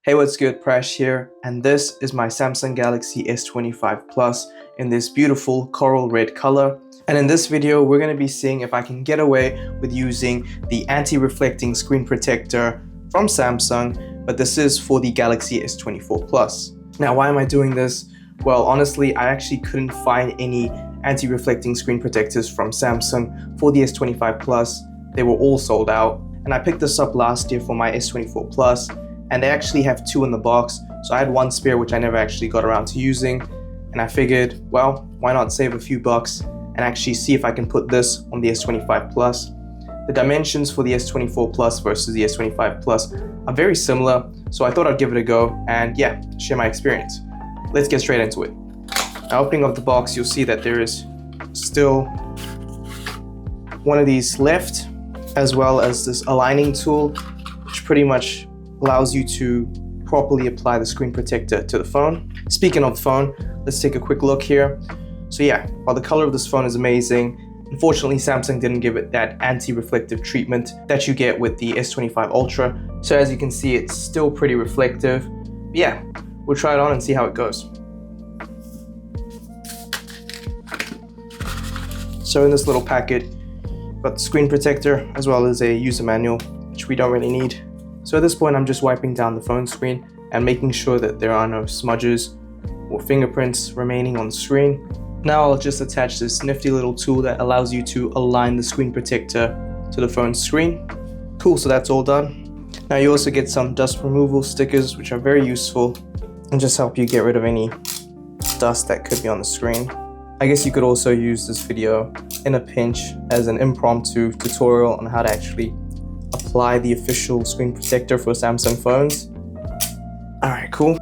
Hey, what's good? Prash here, and this is my Samsung Galaxy S25 Plus in this beautiful coral red color. And in this video, we're going to be seeing if I can get away with using the anti-reflecting screen protector from Samsung, but this is for the Galaxy S24 Plus. Now, why am I doing this? Well, honestly, I actually couldn't find any anti-reflecting screen protectors from Samsung for the S25 Plus. They were all sold out, and I picked this up last year for my S24 Plus. And they actually have two in the box, so I had one spare which I never actually got around to using, and I figured, well, why not save a few bucks and actually see if I can put this on the S25 Plus. The dimensions for the S24 Plus versus the S25 Plus are very similar, so I thought I'd give it a go and yeah, share my experience. Let's get straight into it. Now, opening up the box, you'll see that there is still one of these left, as well as this aligning tool, which pretty much allows you to properly apply the screen protector to the phone. Speaking of the phone, let's take a quick look here. So yeah, while the color of this phone is amazing, unfortunately Samsung didn't give it that anti-reflective treatment that you get with the S25 Ultra. So as you can see, it's still pretty reflective. But yeah, we'll try it on and see how it goes. So in this little packet, we've got the screen protector as well as a user manual, which we don't really need. So at this point, I'm just wiping down the phone screen and making sure that there are no smudges or fingerprints remaining on the screen. Now I'll just attach this nifty little tool that allows you to align the screen protector to the phone screen. Cool, so that's all done. Now you also get some dust removal stickers, which are very useful and just help you get rid of any dust that could be on the screen. I guess you could also use this video in a pinch as an impromptu tutorial on how to actually apply the official screen protector for Samsung phones. Alright, cool.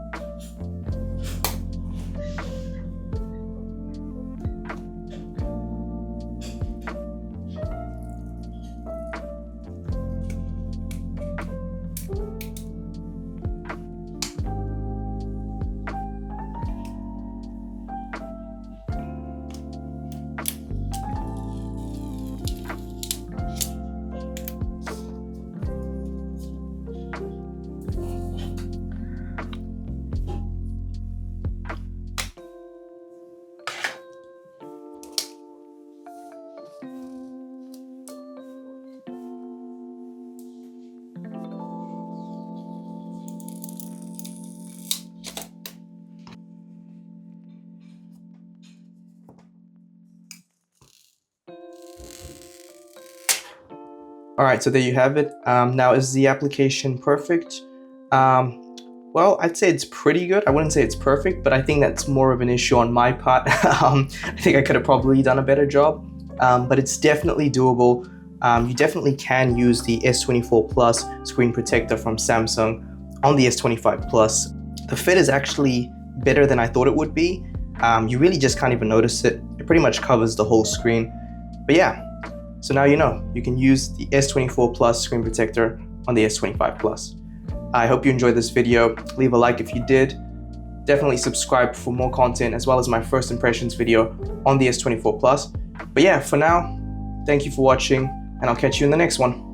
Alright, so there you have it. Now, is the application perfect? Well, I'd say it's pretty good. I wouldn't say it's perfect, but I think that's more of an issue on my part. I think I could have probably done a better job, but it's definitely doable. You definitely can use the S24 Plus screen protector from Samsung on the S25 Plus. The fit is actually better than I thought it would be. You really just can't even notice it. It pretty much covers the whole screen. But yeah. So now you know, you can use the S24 Plus screen protector on the S25 Plus. I hope you enjoyed this video. Leave a like if you did. Definitely subscribe for more content, as well as my first impressions video on the S24 Plus. But yeah, for now, thank you for watching, and I'll catch you in the next one.